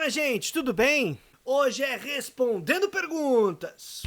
minha gente, tudo bem? Hoje é Respondendo Perguntas.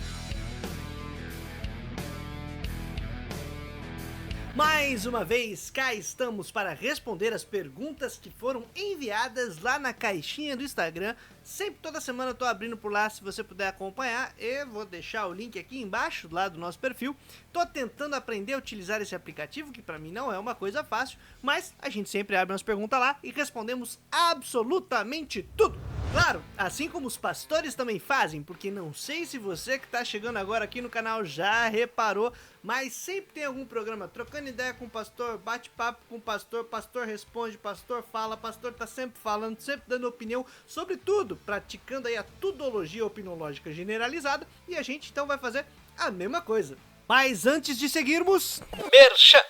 Mais uma vez, cá estamos para responder as perguntas que foram enviadas lá na caixinha do Instagram. Sempre, toda semana eu tô abrindo por lá, se você puder acompanhar. Eu vou deixar o link aqui embaixo, lá do nosso perfil. Tô tentando aprender a utilizar esse aplicativo, que pra mim não é uma coisa fácil, mas a gente sempre abre umas perguntas lá e respondemos absolutamente tudo. Claro, assim como os pastores também fazem, porque não sei se você que tá chegando agora aqui no canal já reparou, mas sempre tem algum programa trocando ideia com o pastor, bate-papo com o pastor, pastor responde, pastor fala, pastor tá sempre falando, sempre dando opinião sobre tudo, praticando aí a tudologia opinológica generalizada, e a gente então vai fazer a mesma coisa. Mas antes de seguirmos, merchan!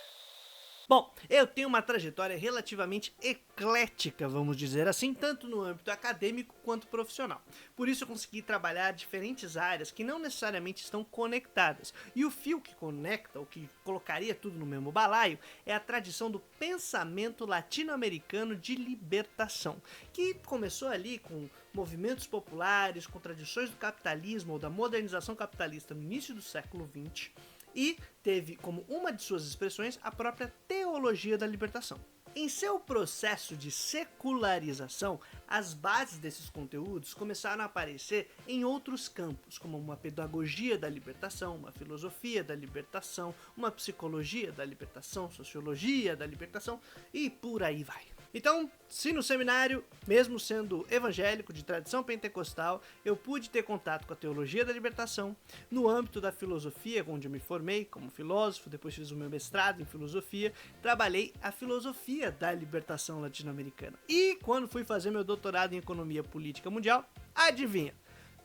Bom, eu tenho uma trajetória relativamente eclética, vamos dizer assim, tanto no âmbito acadêmico quanto profissional. Por isso eu consegui trabalhar diferentes áreas que não necessariamente estão conectadas. E o fio que conecta, ou que colocaria tudo no mesmo balaio, é a tradição do pensamento latino-americano de libertação, que começou ali com movimentos populares, com tradições do capitalismo ou da modernização capitalista no início do século XX, e teve como uma de suas expressões a própria teologia da libertação. Em seu processo de secularização, as bases desses conteúdos começaram a aparecer em outros campos, como uma pedagogia da libertação, uma filosofia da libertação, uma psicologia da libertação, sociologia da libertação e por aí vai. Então, se no seminário, mesmo sendo evangélico de tradição pentecostal, eu pude ter contato com a teologia da libertação, no âmbito da filosofia, onde eu me formei como filósofo, depois fiz o meu mestrado em filosofia, trabalhei a filosofia da libertação latino-americana. E quando fui fazer meu doutorado em economia política mundial, adivinha?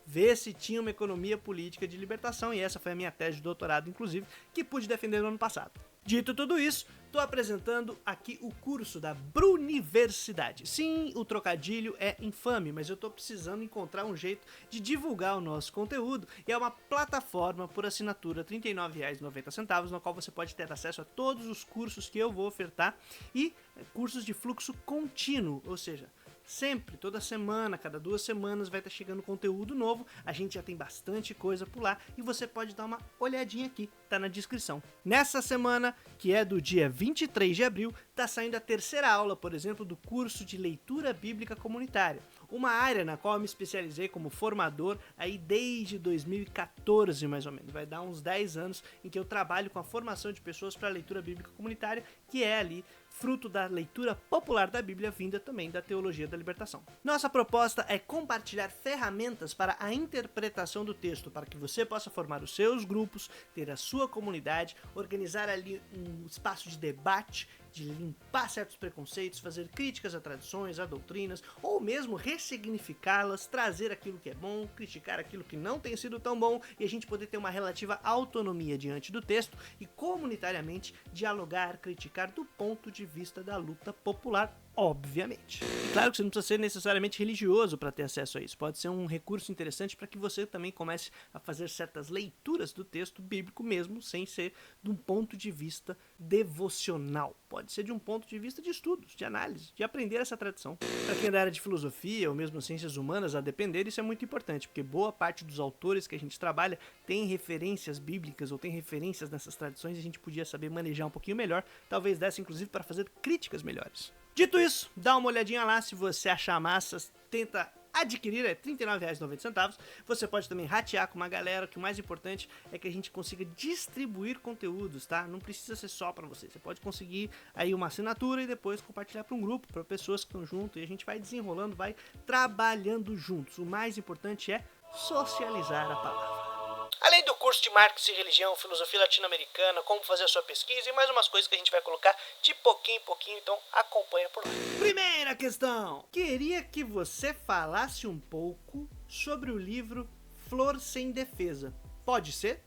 Ver se tinha uma economia política de libertação, e essa foi a minha tese de doutorado, inclusive, que pude defender no ano passado. Dito tudo isso, estou apresentando aqui o curso da Bruniversidade. Sim, o trocadilho é infame, mas eu estou precisando encontrar um jeito de divulgar o nosso conteúdo, e é uma plataforma por assinatura R$ 39,90, na qual você pode ter acesso a todos os cursos que eu vou ofertar, e cursos de fluxo contínuo, ou seja, sempre, toda semana, cada 2 semanas vai estar chegando conteúdo novo. A gente já tem bastante coisa por lá e você pode dar uma olhadinha aqui, tá na descrição. Nessa semana, que é do dia 23 de abril, tá saindo a terceira aula, por exemplo, do curso de leitura bíblica comunitária, uma área na qual eu me especializei como formador aí desde 2014 mais ou menos. Vai dar uns 10 anos em que eu trabalho com a formação de pessoas para a leitura bíblica comunitária, que é ali fruto da leitura popular da Bíblia, vinda também da teologia da libertação. Nossa proposta é compartilhar ferramentas para a interpretação do texto, para que você possa formar os seus grupos, ter a sua comunidade, organizar ali um espaço de debate, de limpar certos preconceitos, fazer críticas a tradições, a doutrinas, ou mesmo ressignificá-las, trazer aquilo que é bom, criticar aquilo que não tem sido tão bom, e a gente poder ter uma relativa autonomia diante do texto e comunitariamente dialogar, criticar do ponto de vista da luta popular, obviamente. E claro que você não precisa ser necessariamente religioso para ter acesso a isso, pode ser um recurso interessante para que você também comece a fazer certas leituras do texto bíblico mesmo, sem ser de um ponto de vista devocional. Pode ser de um ponto de vista de estudos, de análise, de aprender essa tradição. Para quem é da área de filosofia ou mesmo ciências humanas, a depender, isso é muito importante, porque boa parte dos autores que a gente trabalha tem referências bíblicas ou tem referências nessas tradições e a gente podia saber manejar um pouquinho melhor, talvez desse inclusive para fazer críticas melhores. Dito isso, dá uma olhadinha lá, se você achar massa, tenta adquirir, é R$ 39,90. Você pode também ratear com uma galera, que o mais importante é que a gente consiga distribuir conteúdos, tá? Não precisa ser só para você, você pode conseguir aí uma assinatura e depois compartilhar para um grupo, para pessoas que estão junto, e a gente vai desenrolando, vai trabalhando juntos. O mais importante é socializar a palavra. Além do curso de Marx e Religião, Filosofia Latino-Americana, como fazer a sua pesquisa e mais umas coisas que a gente vai colocar de pouquinho em pouquinho, então acompanha por lá. Primeira questão. Queria que você falasse um pouco sobre o livro Flor Sem Defesa. Pode ser?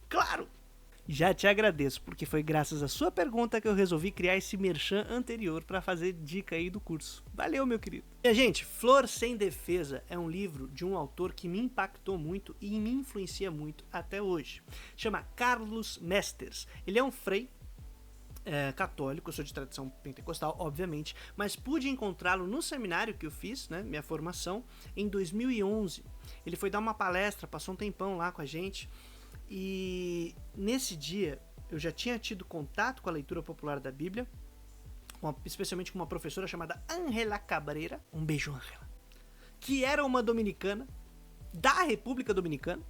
Claro! Já te agradeço, porque foi graças à sua pergunta que eu resolvi criar esse merchan anterior para fazer dica aí do curso. Valeu, meu querido. E, gente, Flor Sem Defesa é um livro de um autor que me impactou muito e me influencia muito até hoje. Chama Carlos Mesters. Ele é um frei católico, eu sou de tradição pentecostal, obviamente, mas pude encontrá-lo no seminário que eu fiz, né, minha formação, em 2011. Ele foi dar uma palestra, passou um tempão lá com a gente, e nesse dia eu já tinha tido contato com a leitura popular da Bíblia, especialmente com uma professora chamada Ángela Cabreira, um beijo, Ángela, que era uma dominicana, da República Dominicana,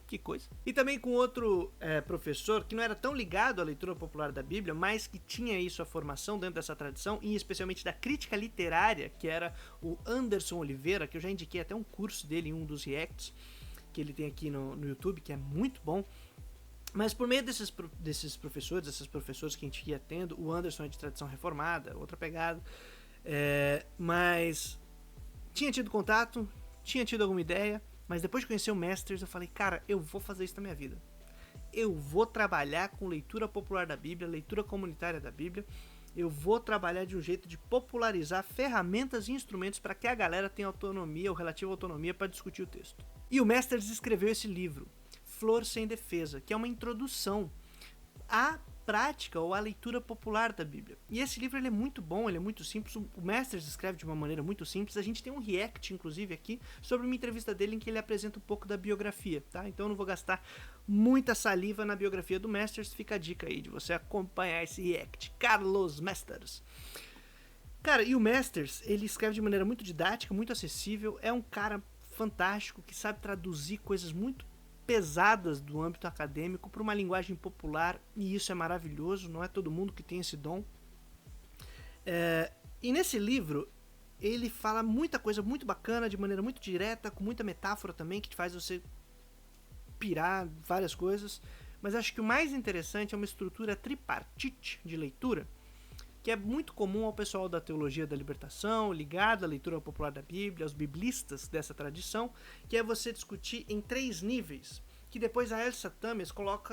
que coisa. E também com outro professor que não era tão ligado à leitura popular da Bíblia, mas que tinha aí sua formação dentro dessa tradição, e especialmente da crítica literária, que era o Anderson Oliveira, que eu já indiquei até um curso dele em um dos reacts que ele tem aqui no YouTube, que é muito bom. Mas por meio desses professores, dessas professoras que a gente ia tendo, o Anderson é de tradição reformada, outra pegada, mas tinha tido contato, tinha tido alguma ideia, mas depois de conhecer o Masters, eu falei, cara, eu vou fazer isso na minha vida. Eu vou trabalhar com leitura popular da Bíblia, leitura comunitária da Bíblia. Eu vou trabalhar de um jeito de popularizar ferramentas e instrumentos para que a galera tenha autonomia ou relativa autonomia para discutir o texto. E o Masters escreveu esse livro, Flor Sem Defesa, que é uma introdução à prática ou à leitura popular da Bíblia. E esse livro ele é muito bom, ele é muito simples, o Masters escreve de uma maneira muito simples. A gente tem um react, inclusive, aqui, sobre uma entrevista dele em que ele apresenta um pouco da biografia, tá? Então eu não vou gastar muita saliva na biografia do Masters, fica a dica aí de você acompanhar esse react. Carlos Masters. Cara, e o Masters, ele escreve de maneira muito didática, muito acessível, é um cara fantástico que sabe traduzir coisas muito pesadas do âmbito acadêmico para uma linguagem popular, e isso é maravilhoso, não é todo mundo que tem esse dom. E nesse livro ele fala muita coisa muito bacana, de maneira muito direta, com muita metáfora também, que faz você pirar várias coisas, mas acho que o mais interessante é uma estrutura tripartite de leitura, que é muito comum ao pessoal da teologia da libertação, ligado à leitura popular da Bíblia, aos biblistas dessa tradição, que é você discutir em 3 níveis, que depois a Elsa Tames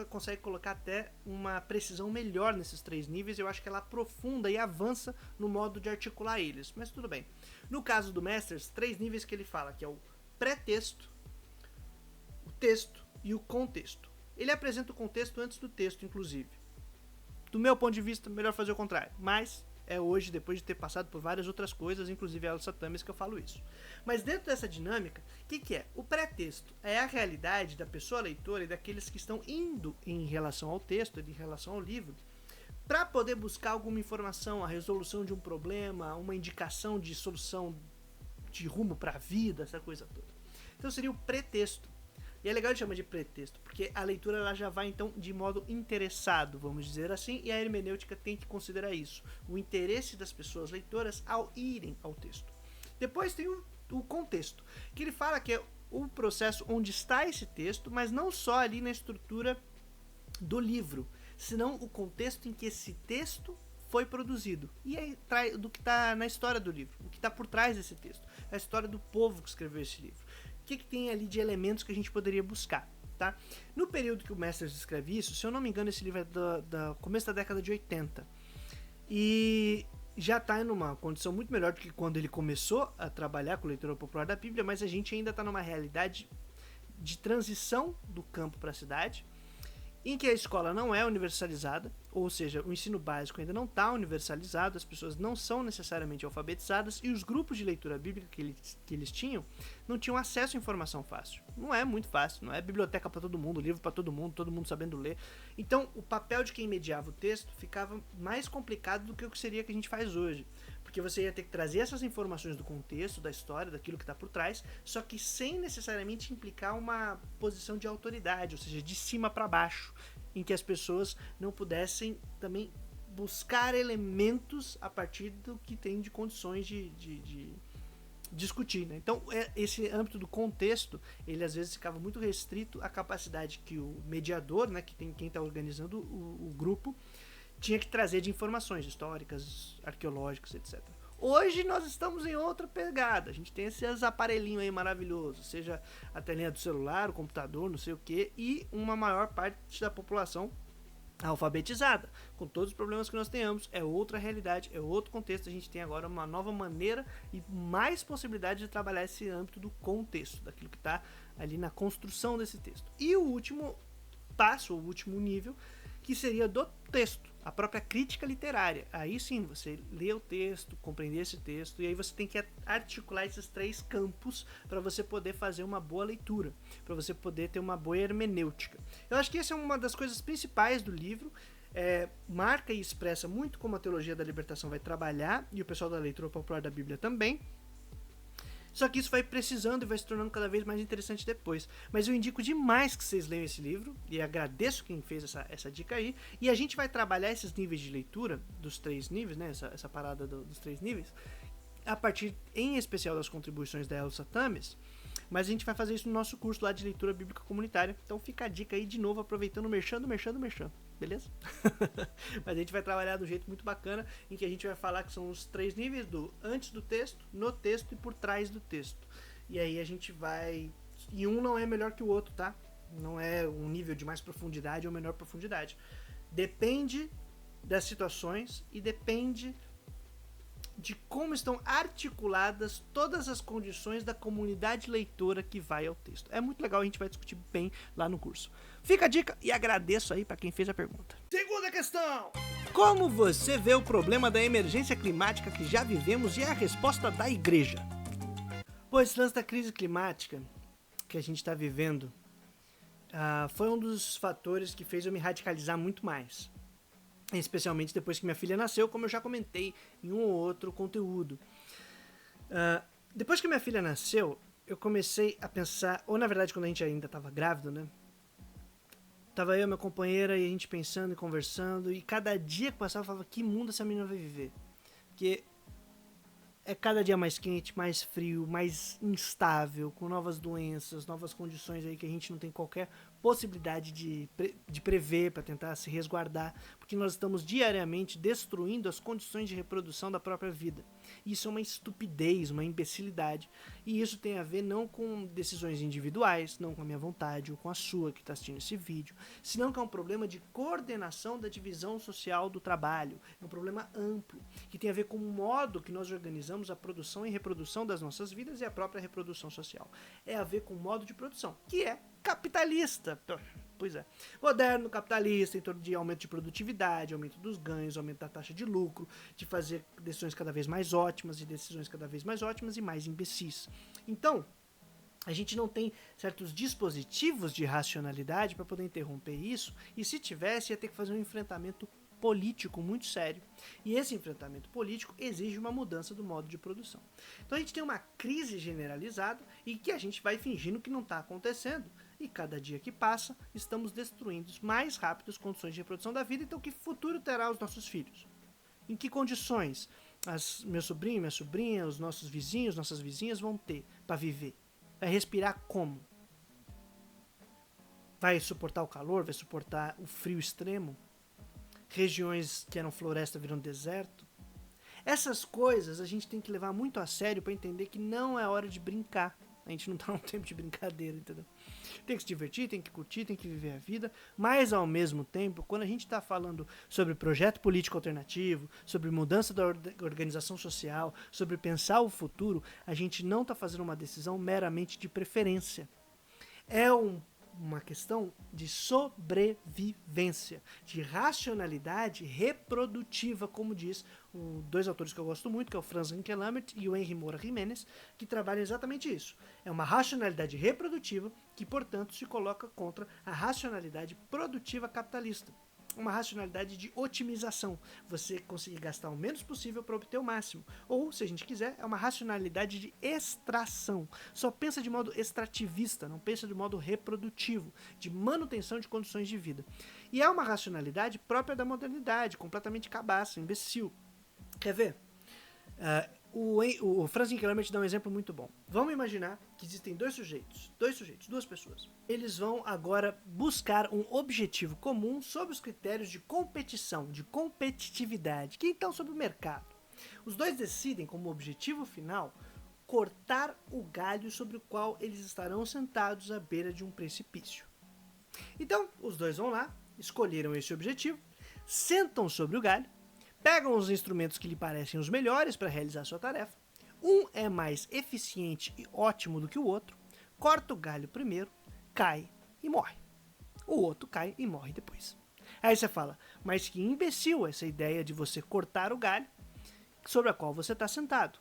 consegue colocar até uma precisão melhor nesses 3 níveis. Eu acho que ela aprofunda e avança no modo de articular eles, mas tudo bem. No caso do Masters, 3 níveis que ele fala, que é o pré-texto, o texto e o contexto. Ele apresenta o contexto antes do texto, inclusive. Do meu ponto de vista, melhor fazer o contrário, mas é hoje, depois de ter passado por várias outras coisas, inclusive a Elsa Tames, que eu falo isso. Mas dentro dessa dinâmica, o que é? O pré-texto é a realidade da pessoa leitora e daqueles que estão indo em relação ao texto, em relação ao livro, para poder buscar alguma informação, a resolução de um problema, uma indicação de solução de rumo para a vida, essa coisa toda. Então seria o pretexto. E é legal de chamar de pretexto, porque a leitura ela já vai então de modo interessado, vamos dizer assim, e a hermenêutica tem que considerar isso, o interesse das pessoas leitoras ao irem ao texto. Depois tem o contexto, que ele fala que é o processo onde está esse texto, mas não só ali na estrutura do livro, senão o contexto em que esse texto foi produzido, e aí do que está na história do livro, o que está por trás desse texto, a história do povo que escreveu esse livro. O que tem ali de elementos que a gente poderia buscar, tá? No período que o Masters escreve isso, se eu não me engano, esse livro é do começo da década de 80. E já está em uma condição muito melhor do que quando ele começou a trabalhar com leitura popular da Bíblia, mas a gente ainda está numa realidade de transição do campo para a cidade, em que a escola não é universalizada, ou seja, o ensino básico ainda não está universalizado, as pessoas não são necessariamente alfabetizadas, e os grupos de leitura bíblica que eles tinham, não tinham acesso à informação fácil. Não é muito fácil, não é biblioteca para todo mundo, livro para todo mundo sabendo ler. Então, o papel de quem mediava o texto ficava mais complicado do que o que seria que a gente faz hoje. Porque você ia ter que trazer essas informações do contexto, da história, daquilo que está por trás, só que sem necessariamente implicar uma posição de autoridade, ou seja, de cima para baixo, em que as pessoas não pudessem também buscar elementos a partir do que tem de condições de discutir, né? Então, esse âmbito do contexto, ele às vezes ficava muito restrito à capacidade que o mediador, né, que tem quem está organizando o grupo, tinha que trazer de informações históricas, arqueológicas, etc. Hoje nós estamos em outra pegada, a gente tem esses aparelhinhos aí maravilhosos, seja a telinha do celular, o computador, não sei o que, e uma maior parte da população alfabetizada, com todos os problemas que nós tenhamos, é outra realidade, é outro contexto. A gente tem agora uma nova maneira e mais possibilidade de trabalhar esse âmbito do contexto, daquilo que está ali na construção desse texto. E o último passo, o último nível, que seria do texto, a própria crítica literária. Aí sim, você lê o texto, compreender esse texto, e aí você tem que articular esses 3 campos para você poder fazer uma boa leitura, para você poder ter uma boa hermenêutica. Eu acho que essa é uma das coisas principais do livro. Marca e expressa muito como a teologia da libertação vai trabalhar, e o pessoal da leitura popular da Bíblia também. Só que isso vai precisando e vai se tornando cada vez mais interessante depois. Mas eu indico demais que vocês leiam esse livro, e agradeço quem fez essa dica aí. E a gente vai trabalhar esses níveis de leitura, dos 3 níveis, né? Essa parada dos 3 níveis, a partir, em especial, das contribuições da Elsa Tames. Mas a gente vai fazer isso no nosso curso lá de leitura bíblica comunitária. Então fica a dica aí de novo, aproveitando o merchan. Beleza? Mas a gente vai trabalhar do jeito muito bacana, em que a gente vai falar que são os 3 níveis do antes do texto, no texto e por trás do texto. E aí a gente vai... E um não é melhor que o outro, tá? Não é um nível de mais profundidade ou menor profundidade. Depende das situações e depende de como estão articuladas todas as condições da comunidade leitora que vai ao texto. É muito legal, a gente vai discutir bem lá no curso. Fica a dica e agradeço aí para quem fez a pergunta. Segunda questão: como você vê o problema da emergência climática que já vivemos e a resposta da igreja? Pois esse lance da crise climática que a gente está vivendo foi um dos fatores que fez eu me radicalizar muito mais. Especialmente depois que minha filha nasceu, como eu já comentei em um ou outro conteúdo. Depois que minha filha nasceu, eu comecei a pensar, ou na verdade quando a gente ainda estava grávido, né? Tava eu e minha companheira e a gente pensando e conversando, e cada dia que passava eu falava, que mundo essa menina vai viver? Porque é cada dia mais quente, mais frio, mais instável, com novas doenças, novas condições aí que a gente não tem qualquer possibilidade de prever para tentar se resguardar, porque nós estamos diariamente destruindo as condições de reprodução da própria vida. Isso é uma estupidez, uma imbecilidade, e isso tem a ver não com decisões individuais, não com a minha vontade ou com a sua que está assistindo esse vídeo, senão que é um problema de coordenação da divisão social do trabalho. É um problema amplo, que tem a ver com o modo que nós organizamos a produção e reprodução das nossas vidas e a própria reprodução social. É a ver com o modo de produção, que é capitalista. Pois é. Moderno, capitalista, em torno de aumento de produtividade, aumento dos ganhos, aumento da taxa de lucro, de fazer decisões cada vez mais ótimas e decisões cada vez mais ótimas e mais imbecis. Então, a gente não tem certos dispositivos de racionalidade para poder interromper isso, e se tivesse, ia ter que fazer um enfrentamento político muito sério. E esse enfrentamento político exige uma mudança do modo de produção. Então a gente tem uma crise generalizada e que a gente vai fingindo que não está acontecendo. E cada dia que passa, estamos destruindo mais rápido as condições de reprodução da vida. Então que futuro terá os nossos filhos? Em que condições meu sobrinho, minha sobrinha, os nossos vizinhos, nossas vizinhas vão ter para viver? Vai respirar como? Vai suportar o calor? Vai suportar o frio extremo? Regiões que eram floresta viram deserto? Essas coisas a gente tem que levar muito a sério para entender que não é hora de brincar. A gente não tá num tempo de brincadeira, entendeu? Tem que se divertir, tem que curtir, tem que viver a vida, mas ao mesmo tempo, quando a gente está falando sobre projeto político alternativo, sobre mudança da organização social, sobre pensar o futuro, a gente não está fazendo uma decisão meramente de preferência. É uma questão de sobrevivência, de racionalidade reprodutiva, como diz dois autores que eu gosto muito, que é o Franz Rinkelhammer e o Henry Moura Jiménez, que trabalham exatamente isso. É uma racionalidade reprodutiva que, portanto, se coloca contra a racionalidade produtiva capitalista. Uma racionalidade de otimização, você conseguir gastar o menos possível para obter o máximo. Ou, se a gente quiser, é uma racionalidade de extração. Só pensa de modo extrativista, não pensa de modo reprodutivo, de manutenção de condições de vida. E é uma racionalidade própria da modernidade, completamente cabaça, imbecil. Quer ver? O Franz Rinkelhammer te dá um exemplo muito bom. Vamos imaginar que existem duas pessoas. Eles vão agora buscar um objetivo comum sob os critérios de competição, de competitividade, que estão sobre o mercado. Os dois decidem como objetivo final cortar o galho sobre o qual eles estarão sentados à beira de um precipício. Então, os dois vão lá, escolheram esse objetivo, sentam sobre o galho, pegam os instrumentos que lhe parecem os melhores para realizar sua tarefa. Um é mais eficiente e ótimo do que o outro, corta o galho primeiro, cai e morre. O outro cai e morre depois. Aí você fala, mas que imbecil essa ideia de você cortar o galho sobre a qual você está sentado.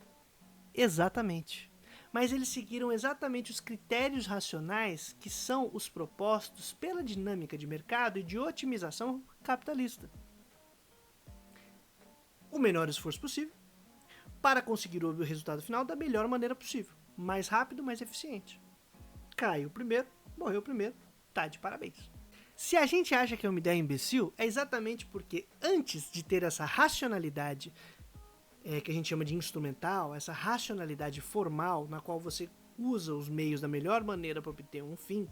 Exatamente. Mas eles seguiram exatamente os critérios racionais que são os propostos pela dinâmica de mercado e de otimização capitalista. O menor esforço possível para conseguir o resultado final da melhor maneira possível. Mais rápido, mais eficiente. Caiu primeiro, morreu primeiro, tá de parabéns. Se a gente acha que é uma ideia imbecil, é exatamente porque antes de ter essa racionalidade que a gente chama de instrumental, essa racionalidade formal na qual você usa os meios da melhor maneira para obter um fim,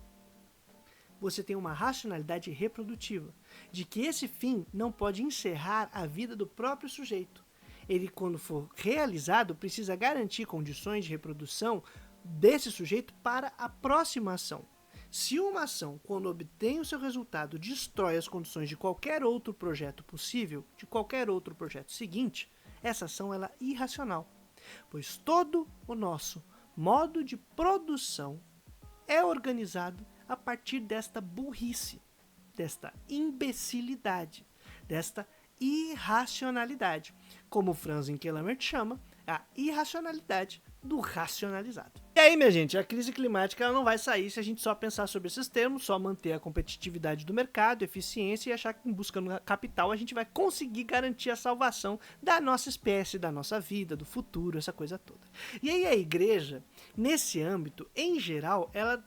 você tem uma racionalidade reprodutiva, de que esse fim não pode encerrar a vida do próprio sujeito. Ele, quando for realizado, precisa garantir condições de reprodução desse sujeito para a próxima ação. Se uma ação, quando obtém o seu resultado, destrói as condições de qualquer outro projeto possível, de qualquer outro projeto seguinte, essa ação ela é irracional, pois todo o nosso modo de produção é organizado a partir desta burrice, desta imbecilidade, desta irracionalidade, como Franz Kellerman chama, a irracionalidade do racionalizado. E aí, minha gente, a crise climática ela não vai sair se a gente só pensar sobre esses termos, só manter a competitividade do mercado, eficiência e achar que buscando capital a gente vai conseguir garantir a salvação da nossa espécie, da nossa vida, do futuro, essa coisa toda. E aí a igreja, nesse âmbito, em geral, ela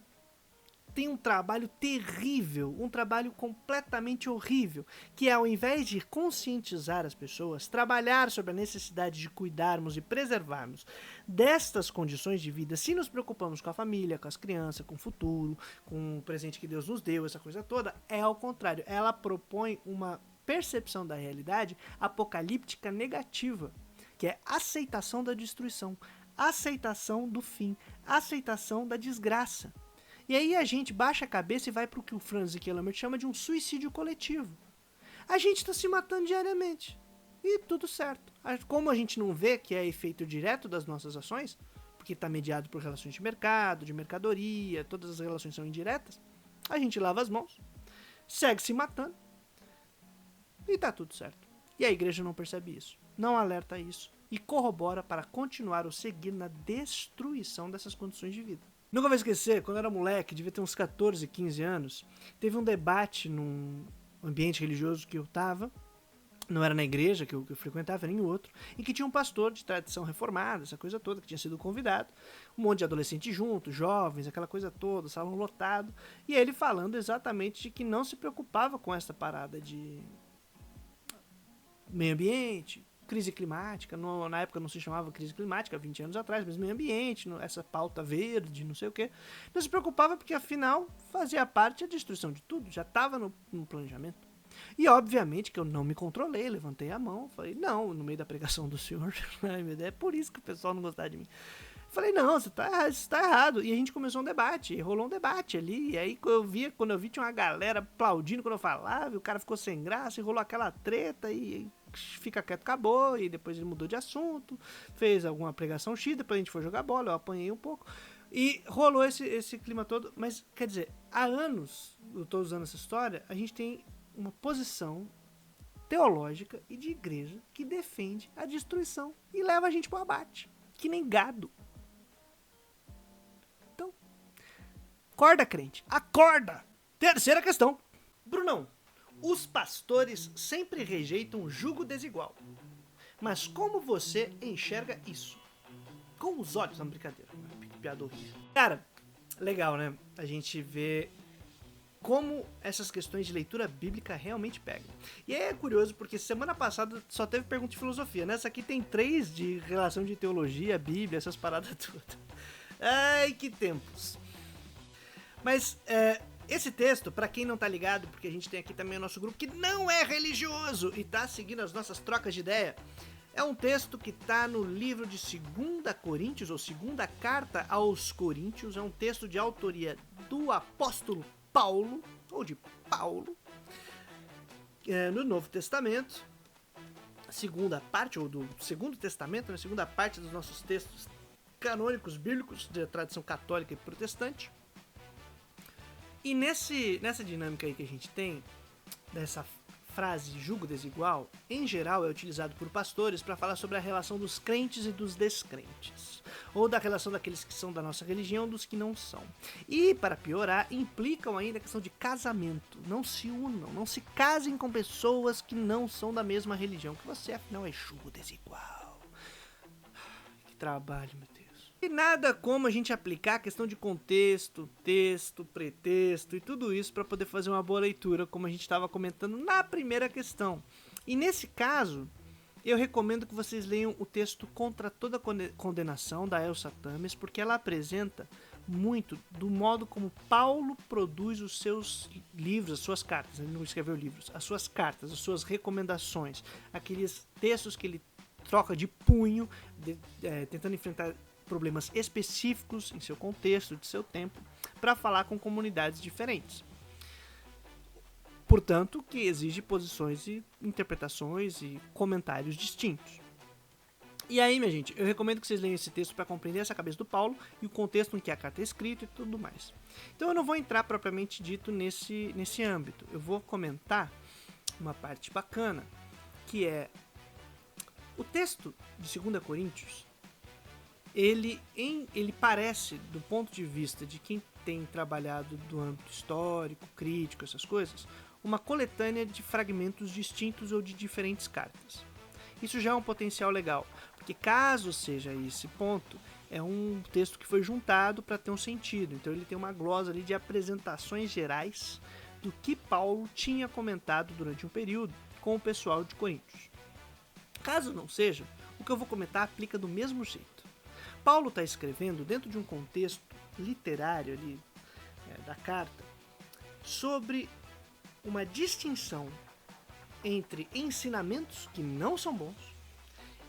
tem um trabalho terrível, um trabalho completamente horrível, que é, ao invés de conscientizar as pessoas, trabalhar sobre a necessidade de cuidarmos e preservarmos destas condições de vida, se nos preocupamos com a família, com as crianças, com o futuro, com o presente que Deus nos deu, essa coisa toda, é ao contrário. Ela propõe uma percepção da realidade apocalíptica negativa, que é aceitação da destruição, aceitação do fim, aceitação da desgraça. E aí a gente baixa a cabeça e vai para o que o Franz Kellerman chama de um suicídio coletivo. A gente está se matando diariamente. E tudo certo. Como a gente não vê que é efeito direto das nossas ações, porque está mediado por relações de mercado, de mercadoria, todas as relações são indiretas, a gente lava as mãos, segue se matando e está tudo certo. E a igreja não percebe isso, não alerta isso e corrobora para continuar ou seguir na destruição dessas condições de vida. Nunca vou esquecer, quando eu era moleque, devia ter uns 14, 15 anos, teve um debate num ambiente religioso que eu estava, não era na igreja que eu frequentava, era em outro, em que tinha um pastor de tradição reformada, essa coisa toda, que tinha sido convidado, um monte de adolescentes juntos, jovens, aquela coisa toda, salão lotado, e ele falando exatamente de que não se preocupava com essa parada de meio ambiente, crise climática, na época não se chamava crise climática, 20 anos atrás, mas meio ambiente, essa pauta verde, não sei o quê. Não se preocupava porque, afinal, fazia parte da destruição de tudo, já estava no planejamento. E, obviamente, que eu não me controlei, levantei a mão, falei, não, no meio da pregação do senhor, é por isso que o pessoal não gostava de mim. Falei, não, você tá errado. E a gente começou um debate, e rolou um debate ali, e aí quando eu vi, tinha uma galera aplaudindo quando eu falava, e o cara ficou sem graça, e rolou aquela treta, e fica quieto, acabou, e depois ele mudou de assunto, fez alguma pregação X, depois a gente foi jogar bola, eu apanhei um pouco, e rolou esse clima todo, mas, quer dizer, há anos, eu tô usando essa história, a gente tem uma posição teológica e de igreja que defende a destruição e leva a gente pro abate, que nem gado. Então, acorda, crente, acorda! Terceira questão. Brunão, os pastores sempre rejeitam o jugo desigual. Mas como você enxerga isso? Com os olhos, não, brincadeira. Piada horrível. Cara, legal, né? A gente vê como essas questões de leitura bíblica realmente pegam. E aí é curioso porque semana passada só teve pergunta de filosofia. Nessa aqui tem 3 de relação de teologia, Bíblia, essas paradas todas. Ai, que tempos. Mas, esse texto, pra quem não tá ligado, porque a gente tem aqui também o nosso grupo que não é religioso e tá seguindo as nossas trocas de ideia, é um texto que tá no livro de 2 Coríntios, ou 2ª Carta aos Coríntios, é um texto de autoria do apóstolo Paulo, ou de Paulo, no Novo Testamento, segunda parte, ou do Segundo Testamento, na segunda parte dos nossos textos canônicos bíblicos, de tradição católica e protestante. E nessa dinâmica aí que a gente tem, dessa frase julgo desigual, em geral, é utilizado por pastores para falar sobre a relação dos crentes e dos descrentes, ou da relação daqueles que são da nossa religião e dos que não são. E, para piorar, implicam ainda a questão de casamento. Não se unam, não se casem com pessoas que não são da mesma religião, que você, afinal, é julgo desigual. Que trabalho, meu Deus. E nada como a gente aplicar a questão de contexto, texto, pretexto e tudo isso para poder fazer uma boa leitura, como a gente estava comentando na primeira questão. E nesse caso, eu recomendo que vocês leiam o texto Contra Toda Condenação, da Elsa Tames, porque ela apresenta muito do modo como Paulo produz os seus livros, as suas cartas. Ele não escreveu livros, as suas cartas, as suas recomendações, aqueles textos que ele troca de punho, tentando enfrentar problemas específicos em seu contexto, de seu tempo, para falar com comunidades diferentes. Portanto, que exige posições e interpretações e comentários distintos. E aí, minha gente, eu recomendo que vocês leiam esse texto para compreender essa cabeça do Paulo e o contexto em que a carta é escrita e tudo mais. Então eu não vou entrar propriamente dito nesse âmbito. Eu vou comentar uma parte bacana, que é o texto de 2 Coríntios. Ele parece, do ponto de vista de quem tem trabalhado do âmbito histórico, crítico, essas coisas, uma coletânea de fragmentos distintos ou de diferentes cartas. Isso já é um potencial legal, porque caso seja esse ponto, é um texto que foi juntado para ter um sentido. Então ele tem uma glosa ali de apresentações gerais do que Paulo tinha comentado durante um período com o pessoal de Coríntios. Caso não seja, o que eu vou comentar aplica do mesmo jeito. Paulo está escrevendo dentro de um contexto literário ali, da carta, sobre uma distinção entre ensinamentos que não são bons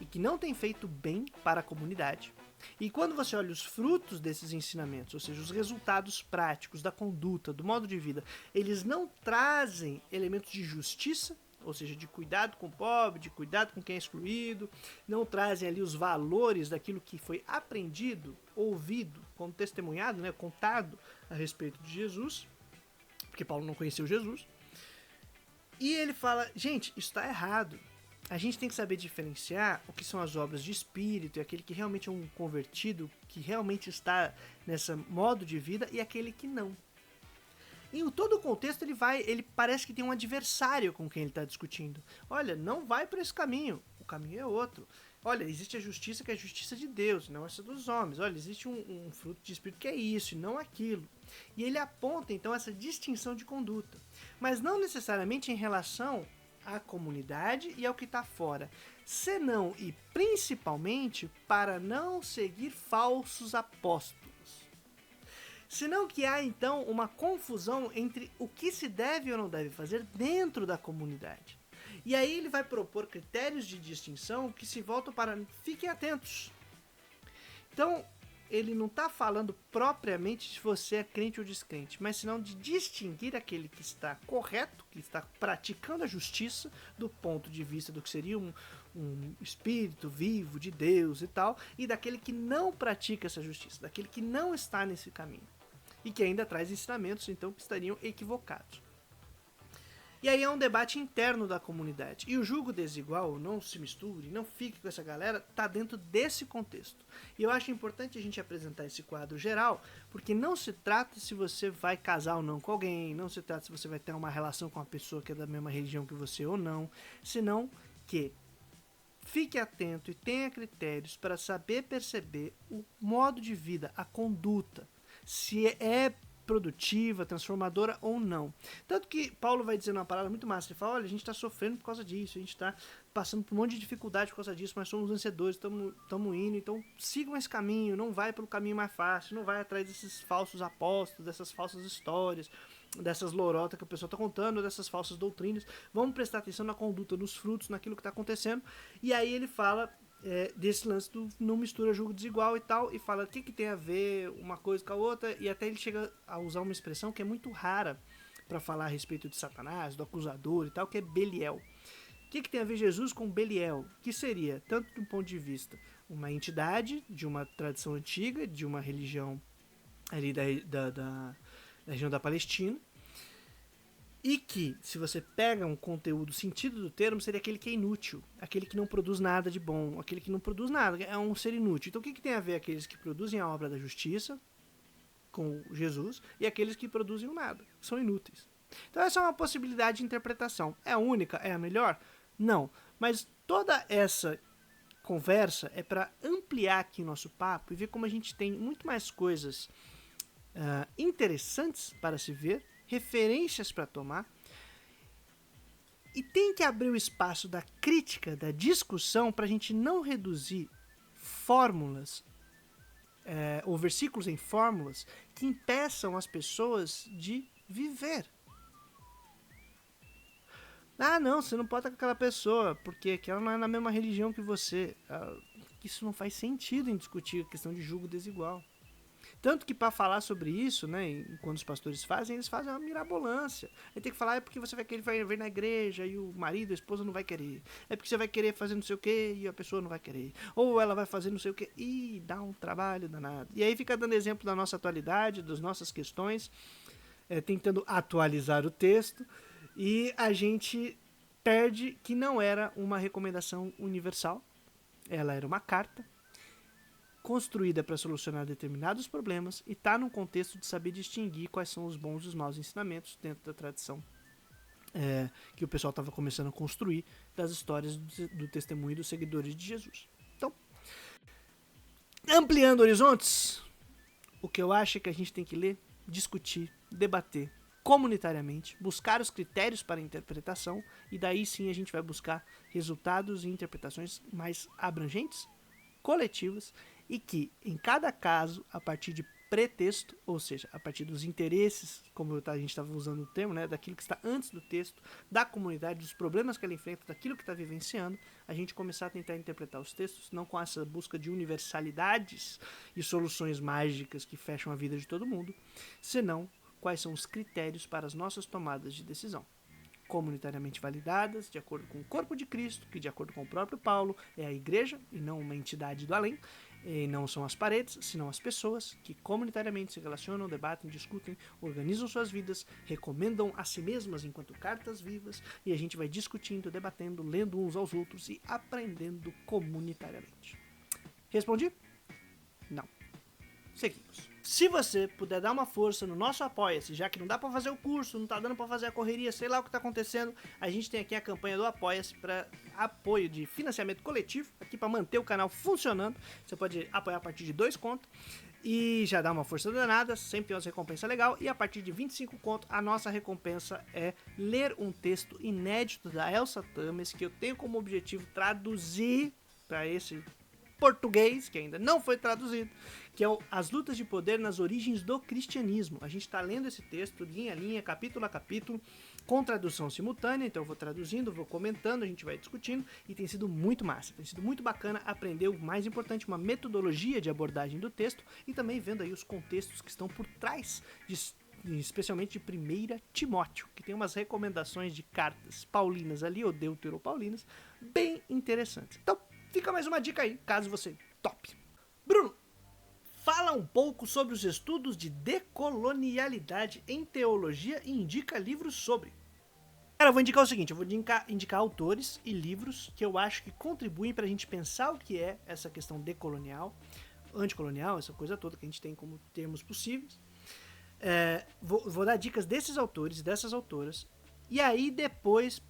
e que não têm feito bem para a comunidade. E quando você olha os frutos desses ensinamentos, ou seja, os resultados práticos da conduta, do modo de vida, eles não trazem elementos de justiça, ou seja, de cuidado com o pobre, de cuidado com quem é excluído, não trazem ali os valores daquilo que foi aprendido, ouvido, como testemunhado, contado a respeito de Jesus, porque Paulo não conheceu Jesus. E ele fala, gente, isso está errado. A gente tem que saber diferenciar o que são as obras de espírito e aquele que realmente é um convertido, que realmente está nesse modo de vida, e aquele que não. Em todo o contexto ele parece que tem um adversário com quem ele está discutindo. Olha, não vai por esse caminho, o caminho é outro. Olha, existe a justiça que é a justiça de Deus, não essa dos homens. Olha, existe um fruto de espírito que é isso e não aquilo. E ele aponta então essa distinção de conduta, mas não necessariamente em relação à comunidade e ao que está fora, senão e principalmente para não seguir falsos apóstolos. Senão que há, então, uma confusão entre o que se deve ou não deve fazer dentro da comunidade. E aí ele vai propor critérios de distinção que se voltam para fiquem atentos. Então, ele não está falando propriamente se você é crente ou descrente, mas senão de distinguir aquele que está correto, que está praticando a justiça do ponto de vista do que seria um espírito vivo de Deus e tal, e daquele que não pratica essa justiça, daquele que não está nesse caminho. E que ainda traz ensinamentos, então, que estariam equivocados. E aí é um debate interno da comunidade. E o julgo desigual, não se misture, não fique com essa galera, está dentro desse contexto. E eu acho importante a gente apresentar esse quadro geral, porque não se trata se você vai casar ou não com alguém, não se trata se você vai ter uma relação com uma pessoa que é da mesma religião que você ou não, senão que fique atento e tenha critérios para saber perceber o modo de vida, a conduta, se é produtiva, transformadora ou não. Tanto que Paulo vai dizer uma palavra muito massa, ele fala, olha, a gente está sofrendo por causa disso, a gente está passando por um monte de dificuldade por causa disso, mas somos vencedores, estamos indo, então sigam esse caminho, não vai pelo caminho mais fácil, não vai atrás desses falsos apóstolos, dessas falsas histórias, dessas lorotas que o pessoal está contando, dessas falsas doutrinas, vamos prestar atenção na conduta, nos frutos, naquilo que está acontecendo. E aí ele fala desse lance do não mistura julgo desigual e tal, e fala o que tem a ver uma coisa com a outra, e até ele chega a usar uma expressão que é muito rara para falar a respeito de Satanás, do acusador e tal, que é Beliel. O que tem a ver Jesus com Beliel? Que seria, tanto do ponto de vista, uma entidade de uma tradição antiga, de uma religião ali da região da Palestina, E que, se você pega um conteúdo, o sentido do termo seria aquele que é inútil, aquele que não produz nada de bom, aquele que não produz nada, é um ser inútil. Então o que tem a ver aqueles que produzem a obra da justiça com Jesus e aqueles que produzem o nada, são inúteis. Então essa é uma possibilidade de interpretação. É a única? É a melhor? Não. Mas toda essa conversa é para ampliar aqui o nosso papo e ver como a gente tem muito mais coisas interessantes para se ver, referências para tomar, e tem que abrir o espaço da crítica, da discussão, para a gente não reduzir fórmulas ou versículos em fórmulas que impeçam as pessoas de viver. Ah, não, você não pode estar com aquela pessoa, porque ela não é na mesma religião que você. Isso não faz sentido em discutir a questão de julgo desigual. Tanto que para falar sobre isso, né, quando os pastores fazem, eles fazem uma mirabolância. Aí tem que falar, é porque você vai querer vir na igreja e o marido, a esposa não vai querer. É porque você vai querer fazer não sei o que e a pessoa não vai querer. Ou ela vai fazer não sei o que e dá um trabalho danado. E aí fica dando exemplo da nossa atualidade, das nossas questões, tentando atualizar o texto, e a gente perde que não era uma recomendação universal, ela era uma carta construída para solucionar determinados problemas e está num contexto de saber distinguir quais são os bons e os maus ensinamentos dentro da tradição que o pessoal estava começando a construir das histórias do testemunho dos seguidores de Jesus. Então, ampliando horizontes, o que eu acho é que a gente tem que ler, discutir, debater comunitariamente, buscar os critérios para a interpretação, e daí sim a gente vai buscar resultados e interpretações mais abrangentes, coletivas, e que, em cada caso, a partir de pretexto, ou seja, a partir dos interesses, como a gente estava usando o termo, né, daquilo que está antes do texto, da comunidade, dos problemas que ela enfrenta, daquilo que está vivenciando, a gente começar a tentar interpretar os textos, não com essa busca de universalidades e soluções mágicas que fecham a vida de todo mundo, senão quais são os critérios para as nossas tomadas de decisão, comunitariamente validadas, de acordo com o corpo de Cristo, que de acordo com o próprio Paulo é a igreja e não uma entidade do além, e não são as paredes, senão as pessoas que comunitariamente se relacionam, debatem, discutem, organizam suas vidas, recomendam a si mesmas enquanto cartas vivas, e a gente vai discutindo, debatendo, lendo uns aos outros e aprendendo comunitariamente. Respondi? Não. Seguimos. Se você puder dar uma força no nosso Apoia-se, já que não dá para fazer o curso, não tá dando para fazer a correria, sei lá o que tá acontecendo, a gente tem aqui a campanha do Apoia-se para apoio de financiamento coletivo, aqui para manter o canal funcionando. Você pode apoiar a partir de 2 contos e já dá uma força danada, sempre tem uma recompensa legal, e a partir de 25 conto, a nossa recompensa é ler um texto inédito da Elsa Tames, que eu tenho como objetivo traduzir para esse português, que ainda não foi traduzido, que é As Lutas de Poder nas Origens do Cristianismo. A gente está lendo esse texto linha a linha, capítulo a capítulo, com tradução simultânea, então eu vou traduzindo, vou comentando, a gente vai discutindo, e tem sido muito massa, tem sido muito bacana aprender o mais importante, uma metodologia de abordagem do texto, e também vendo aí os contextos que estão por trás, especialmente de 1 Timóteo, que tem umas recomendações de cartas paulinas ali, ou deuteropaulinas, bem interessantes. Então, fica mais uma dica aí, caso você tope. Bruno, fala um pouco sobre os estudos de decolonialidade em teologia e indica livros sobre. Cara, eu vou indicar o seguinte, eu vou indicar autores e livros que eu acho que contribuem para a gente pensar o que é essa questão decolonial, anticolonial, essa coisa toda que a gente tem como termos possíveis. Vou dar dicas desses autores e dessas autoras, e aí depois,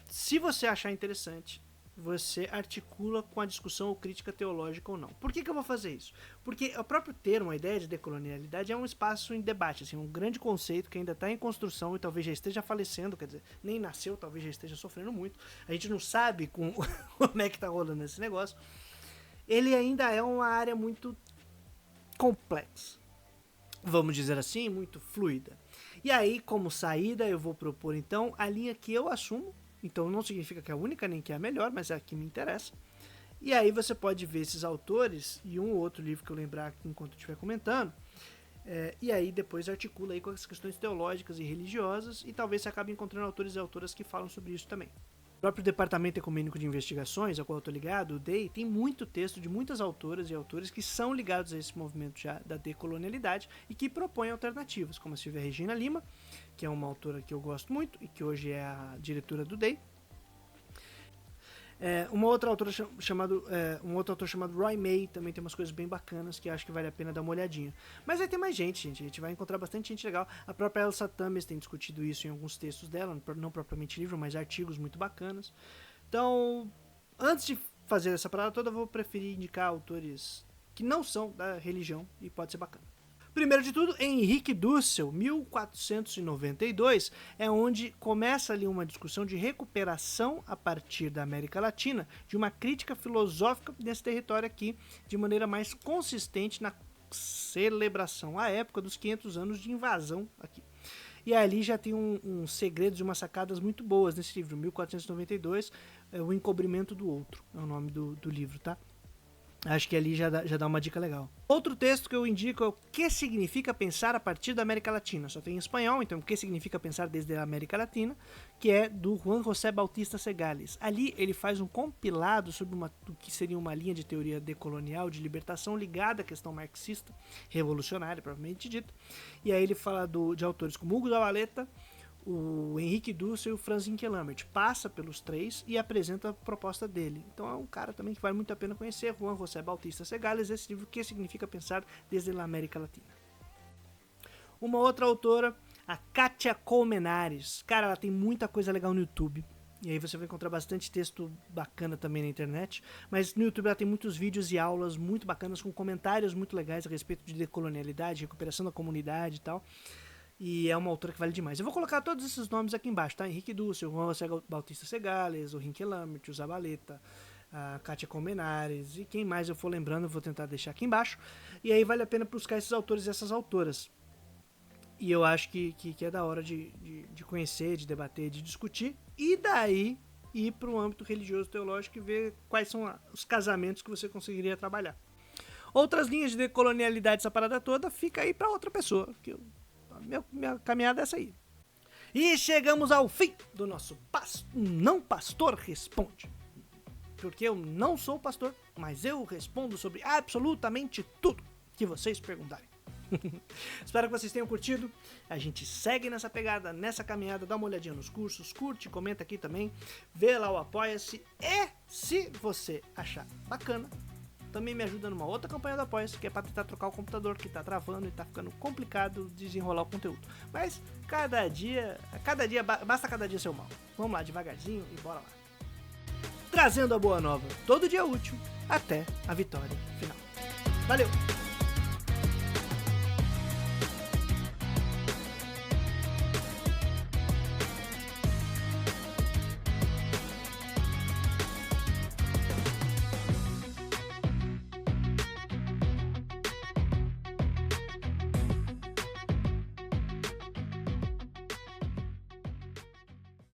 se você achar interessante, você articula com a discussão ou crítica teológica ou não. Por que eu vou fazer isso? Porque o próprio termo, a ideia de decolonialidade, é um espaço em debate, assim, um grande conceito que ainda está em construção e talvez já esteja falecendo, quer dizer, nem nasceu, talvez já esteja sofrendo muito. A gente não sabe como é que está rolando esse negócio. Ele ainda é uma área muito complexa, vamos dizer assim, muito fluida. E aí, como saída, eu vou propor então a linha que eu assumo. Então não significa que é a única nem que é a melhor, mas é a que me interessa. E aí você pode ver esses autores e um ou outro livro que eu lembrar enquanto eu estiver comentando. E aí depois articula aí com as questões teológicas e religiosas, e talvez você acabe encontrando autores e autoras que falam sobre isso também. O próprio Departamento Ecumênico de Investigações, ao qual eu estou ligado, o DEI, tem muito texto de muitas autoras e autores que são ligados a esse movimento já da decolonialidade e que propõem alternativas, como a Silvia Regina Lima, que é uma autora que eu gosto muito e que hoje é a diretora do DEI. Um outro autor chamado Roy May também tem umas coisas bem bacanas que acho que vale a pena dar uma olhadinha. Mas vai ter mais gente. A gente vai encontrar bastante gente legal. A própria Elsa Tames tem discutido isso em alguns textos dela, não propriamente livro, mas artigos muito bacanas. Então, antes de fazer essa parada toda, eu vou preferir indicar autores que não são da religião e pode ser bacana. Primeiro de tudo, Henrique Dussel, 1492, é onde começa ali uma discussão de recuperação a partir da América Latina, de uma crítica filosófica desse território aqui, de maneira mais consistente na celebração à época dos 500 anos de invasão aqui. E ali já tem uns segredos e umas sacadas muito boas nesse livro, 1492, O Encobrimento do Outro, é o nome do livro, tá? Acho que ali já dá uma dica legal. Outro texto que eu indico é o que significa pensar a partir da América Latina. Só tem em espanhol, então o que significa pensar desde a América Latina, que é do Juan José Bautista Segales. Ali ele faz um compilado sobre o que seria uma linha de teoria decolonial, de libertação ligada à questão marxista, revolucionária, propriamente dita. E aí ele fala de autores como Hugo Zavaleta, o Henrique Dussel e o Franz Inkelambert. Passa pelos três e apresenta a proposta dele. Então é um cara também que vale muito a pena conhecer, Juan José Bautista Segales, esse livro que significa pensar desde a América Latina. Uma outra autora, a Kátia Colmenares. Cara, ela tem muita coisa legal no YouTube. E aí você vai encontrar bastante texto bacana também na internet. Mas no YouTube ela tem muitos vídeos e aulas muito bacanas, com comentários muito legais a respeito de decolonialidade, recuperação da comunidade e tal. E é uma autora que vale demais. Eu vou colocar todos esses nomes aqui embaixo, tá? Henrique Dussel, Juan José Bautista Segales, o Inkelambert, o Zavaleta, a Kátia Colmenares e quem mais eu for lembrando, eu vou tentar deixar aqui embaixo. E aí vale a pena buscar esses autores e essas autoras. E eu acho que é da hora de conhecer, de debater, de discutir. E daí ir para o âmbito religioso teológico e ver quais são os casamentos que você conseguiria trabalhar. Outras linhas de decolonialidade, essa parada toda, fica aí para outra pessoa, que minha caminhada é essa aí. E chegamos ao fim do nosso Não Pastor Responde. Porque eu não sou pastor, mas eu respondo sobre absolutamente tudo que vocês perguntarem. Espero que vocês tenham curtido. A gente segue nessa pegada, nessa caminhada. Dá uma olhadinha nos cursos, curte, comenta aqui também. Vê lá o Apoia-se. E se você achar bacana, também me ajuda numa outra campanha do Apoia-se, que é para tentar trocar o computador, que tá travando e tá ficando complicado desenrolar o conteúdo. Mas basta cada dia ser mal. Vamos lá, devagarzinho e bora lá. Trazendo a boa nova, todo dia útil, até a vitória final. Valeu!